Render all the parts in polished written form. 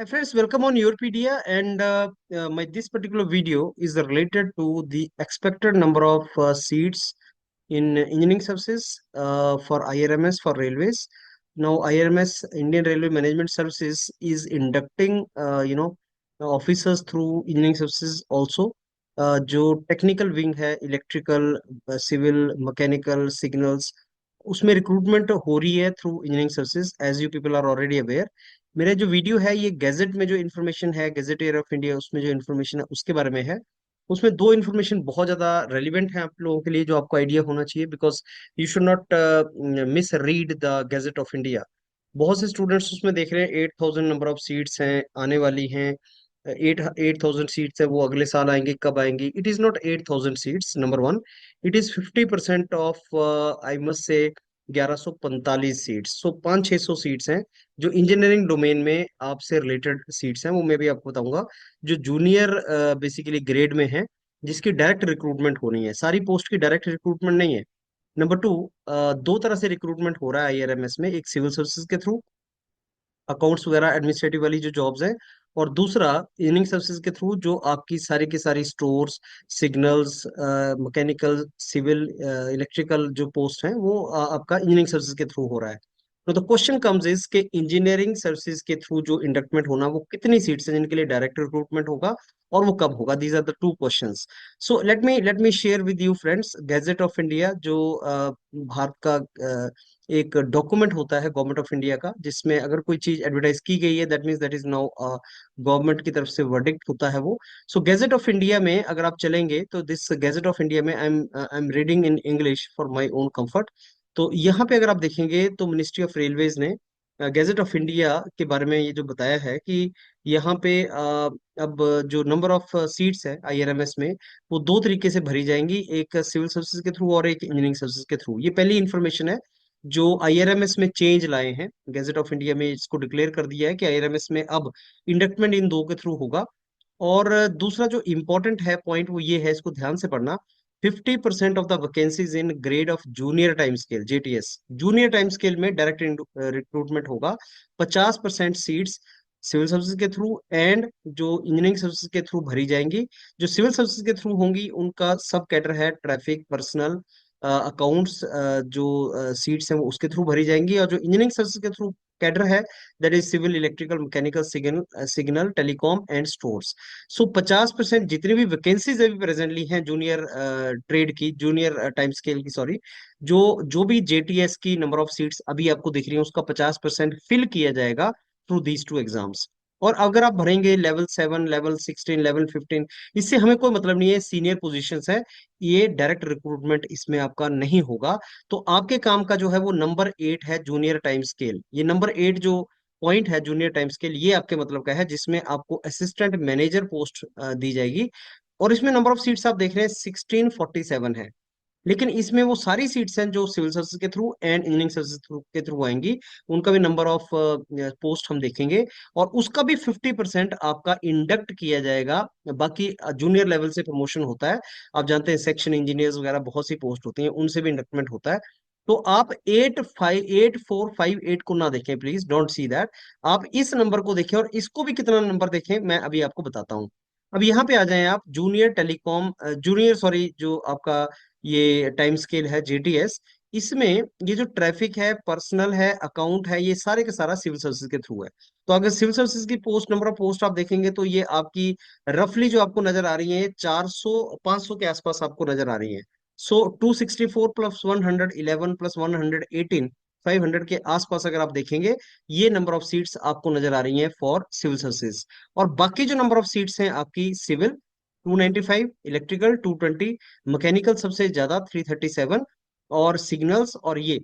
Hi friends, welcome on Europedia and my this particular video is related to the expected number of seats in engineering services for IRMS for railways. Now IRMS Indian Railway Management Services is inducting officers through engineering services also. जो technical wing है electrical civil mechanical signals उसमें recruitment हो रही है through engineering services as you people are already aware. मेरा जो video है ये गैजेट में जो इन्फॉर्मेशन है गैजेटियर ऑफ इंडिया उसमें जो इन्फॉर्मेशन है उसके बारे में है। उसमें दो इन्फॉर्मेशन बहुत ज्यादा रेलिवेंट है आप लोगों के लिए जो आपको आइडिया होना चाहिए because you should not miss read the gadget of India. बहुत से स्टूडेंट्स उसमें देख रहे हैं 8,000 नंबर ऑफ सीट्स हैं आने वाली हैं। 8,000 सीट्स है वो अगले साल आएंगे कब आएंगी। It is not 8,000 seats number one. It is 50% of I must say 1145 seats. So 500-600 seats हैं जो इंजीनियरिंग डोमेन में आपसे रिलेटेड सीट्स हैं वो मैं भी आपको बताऊंगा। जो जूनियर बेसिकली ग्रेड में है जिसकी डायरेक्ट रिक्रूटमेंट होनी है, सारी पोस्ट की डायरेक्ट रिक्रूटमेंट नहीं है। नंबर टू, दो तरह से रिक्रूटमेंट हो रहा है आईआरएमएस में, एक सिविल सर्विसेज के थ्रू अकाउंट्स वगैरह एडमिनिस्ट्रेटिव वाली जो जॉब्स हैं, और दूसरा इंजीनियरिंग सर्विसेज के थ्रू जो आपकी सारी की सारी stores signals mechanical civil electrical जो पोस्ट हैं वो आपका इंजीनियरिंग सर्विसेज के थ्रू हो रहा है। तो द क्वेश्चन कम्स इज के इंजीनियरिंग सर्विसेज के थ्रू जो इंडक्टमेंट होना वो कितनी सीट्स हैं जिनके लिए डायरेक्ट रिक्रूटमेंट होगा और वो कब होगा। These are the two questions. So let me share with you friends gazette of India जो भारत का एक डॉक्यूमेंट होता है गवर्नमेंट ऑफ इंडिया का, जिसमें अगर कोई चीज एडवर्टाइज की गई है that means that is now government की तरफ से वर्डिक्ट होता है वो। सो गैजेट ऑफ इंडिया में अगर आप चलेंगे तो दिस गैजेट ऑफ इंडिया में I am reading in English for my own comfort. तो यहाँ पे अगर आप देखेंगे तो मिनिस्ट्री ऑफ रेलवेज ने गैजेट ऑफ इंडिया के बारे में ये जो बताया है कि यहाँ पे अब जो नंबर ऑफ सीट्स है आईआरएमएस में वो दो तरीके से भरी जाएंगी, एक सिविल सर्विसेज के थ्रू और एक इंजीनियरिंग सर्विसेज के थ्रू। ये पहली इंफॉर्मेशन है जो आईआरएमएस में चेंज लाए हैं। गैजेट ऑफ इंडिया में इसको डिक्लेयर कर दिया है कि आईआरएमएस में अब इंडक्टमेंट इन दो के थ्रू होगा। और दूसरा जो इम्पोर्टेंट है पॉइंट वो ये है, इसको ध्यान से पढ़ना। 50% of the vacancies in grade of junior time scale JTS, junior time scale में डायरेक्ट रिक्रूटमेंट होगा। 50% सीट्स सिविल सर्विसेज के थ्रू एंड जो इंजीनियरिंग सर्विसेज के थ्रू भरी जाएंगी। जो सिविल सर्विसेज के थ्रू होंगी उनका सब कैडर है ट्रैफिक पर्सनल अकाउंट्स, जो सीट्स हैं वो उसके थ्रू भरी जाएंगी। और जो इंजीनियरिंग सर्विसेज के थ्रू कैडर है that is civil electrical mechanical signal telecom and stores. So 50% जितनी भी वैकेंसीज अभी प्रेजेंटली हैं जूनियर ट्रेड की, जूनियर टाइम स्केल की सॉरी, जो जो भी जेटीएस की नंबर ऑफ सीट्स अभी आपको दिख रही है उसका 50% फिल किया जाएगा थ्रू दीज टू एग्जाम्स। और अगर आप भरेंगे लेवल 7 लेवल 16 लेवल 15, इससे हमें कोई मतलब नहीं है, सीनियर पोजीशंस है, ये डायरेक्ट रिक्रूटमेंट इसमें आपका नहीं होगा। तो आपके काम का जो है वो नंबर 8 है जूनियर टाइम स्केल। ये नंबर 8 जो पॉइंट है जूनियर टाइम स्केल ये आपके मतलब का है जिसमें आपको असिस्टेंट मैनेजर पोस्ट दी जाएगी। और इसमें नंबर ऑफ सीट्स आप देख रहे हैं 1647 है। लेकिन इसमें वो सारी सीट्स हैं जो सिविल सर्विसेज के थ्रू एंड इंजीनियरिंग सर्विसेज के थ्रू आएंगी, उनका भी नंबर ऑफ पोस्ट हम देखेंगे। और उसका भी 50% आपका इंडक्ट किया जाएगा। बाकी जूनियर लेवल से प्रमोशन होता है, आप जानते हैं सेक्शन इंजीनियर्स वगैरह बहुत सी पोस्ट होती हैं उनसे भी इंडक्टमेंट होता है। तो आप 8,458 को ना देखें, प्लीज डोंट सी दैट। आप इस नंबर को देखें और इसको भी कितना नंबर देखें मैं अभी आपको बताता हूँ। अब यहाँ पे आ जाएं आप जूनियर टेलीकॉम जूनियर सॉरी जो आपका ये टाइम स्केल है जेटीएस, इसमें ये जो ट्रैफिक है पर्सनल है अकाउंट है ये सारे के सारा सिविल सर्विसेज के थ्रू है। तो अगर सिविल सर्विसेज की पोस्ट नंबर ऑफ पोस्ट आप देखेंगे तो ये आपकी रफली जो आपको नजर आ रही है 400 500 के आसपास आपको नजर आ रही है। सो 264 प्लस 111 प्लस 118 500 के आसपास अगर आप देखेंगे ये नंबर ऑफ सीट्स आपको नजर आ रही हैं फॉर सिविल सर्विसेज। और बाकी जो नंबर ऑफ सीट्स हैं आपकी सिविल 295, इलेक्ट्रिकल 220, मैकेनिकल सबसे ज्यादा 337, और सिग्नल्स और ये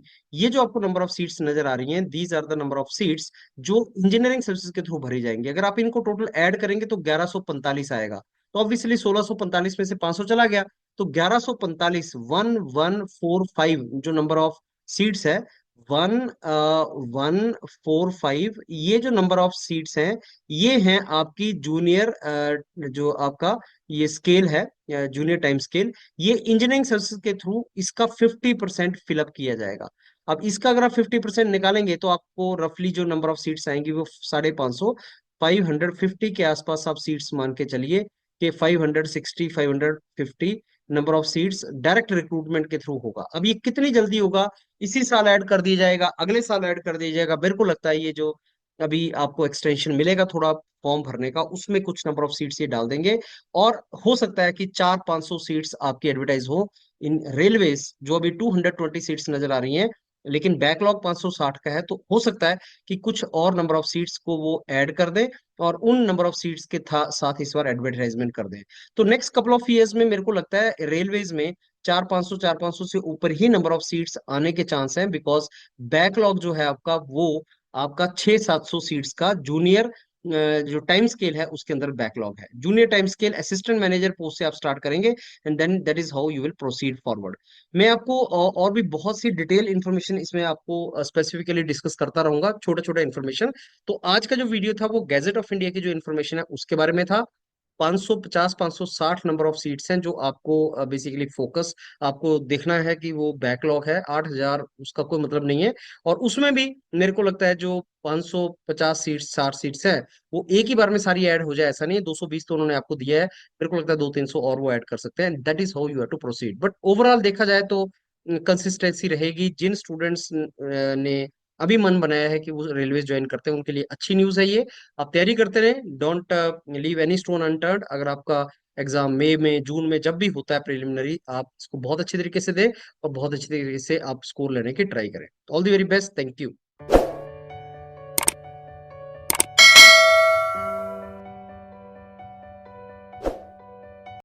जो आपको नंबर ऑफ सीट्स नजर आ रही हैं these are the number of seats जो इंजीनियरिंग सर्विसेज के थ्रू भरी जाएंगी। अगर आप इनको टोटल ऐड करेंगे तो 1145 आएगा। तो ऑब्वियसली 1645 में से 500 चला गया, तो 1145 1145 जो नंबर ऑफ सीट्स है 1145, ये जो नंबर ऑफ सीट्स हैं ये हैं आपकी जूनियर जो आपका ये स्केल है जूनियर टाइम स्केल। ये इंजीनियरिंग सर्विसेज के थ्रू इसका 50% फिलअप किया जाएगा। अब इसका अगर आप 50% निकालेंगे तो आपको रफली जो नंबर ऑफ सीट्स आएंगी वो 550। 550 के आसपास आप सीट्स मान के चलिए कि 560 550 number of seats direct recruitment के थ्रू होगा। अब ये कितनी जल्दी होगा, इसी साल ऐड कर दिया जाएगा, अगले साल ऐड कर दिया जाएगा? मेरे को लगता है ये जो अभी आपको एक्सटेंशन मिलेगा थोड़ा फॉर्म भरने का, उसमें कुछ नंबर ऑफ सीट्स ये डाल देंगे, और हो सकता है कि 400-500 सीट्स आपकी एडवर्टाइज हो इन रेलवेज। जो अभी 220 सीट्स नजर आ रही हैं, लेकिन बैकलॉग 560 का है, तो हो सकता है कि कुछ और नंबर ऑफ सीट्स को वो ऐड कर दें और उन नंबर ऑफ सीट्स के साथ इस बार एडवर्टाइजमेंट कर दें। तो नेक्स्ट कपल ऑफ ईयर्स में मेरे को लगता है रेलवेज में 400-500 से ऊपर ही नंबर ऑफ सीट्स आने के चांस हैं, बिकॉज बैकलॉग जो है आपका वो आपका 600-700 सीट्स का जूनियर जो टाइम स्केल है उसके अंदर बैकलॉग है। Junior time scale assistant manager post से आप स्टार्ट करेंगे, and then that is how you will proceed forward. मैं आपको और भी बहुत सी डिटेल इंफॉर्मेशन इसमें आपको स्पेसिफिकली डिस्कस करता रहूंगा, छोटा छोटा इन्फॉर्मेशन। तो आज का जो वीडियो था वो गैजेट ऑफ इंडिया की जो इन्फॉर्मेशन है उसके बारे में था। 550 560 नंबर ऑफ सीट्स हैं जो आपको बेसिकली फोकस आपको देखना है कि वो बैकलॉग है 8,000, उसका कोई मतलब नहीं है। और उसमें भी मेरे को लगता है जो 550 सीट्स 60 सीट्स है वो एक ही बार में सारी ऐड हो जाए ऐसा नहीं है। 220 तो उन्होंने आपको दिया है, मेरे को लगता है 200-300 और वो ऐड कर सकते हैं। That is how you have to proceed. But overall देखा जाए तो कंसिस्टेंसी रहेगी। जिन स्टूडेंट्स ने अभी मन बनाया है कि वो रेलवे ज्वाइन करते हैं उनके लिए अच्छी न्यूज है ये। आप तैयारी करते रहें, don't leave any stone unturned. अगर आपका एग्जाम मई में जून में जब भी होता है प्रिलिमिनरी, आप इसको बहुत अच्छी तरीके से दें और बहुत अच्छी तरीके से आप स्कोर लेने की ट्राई करें। All the very best, thank you.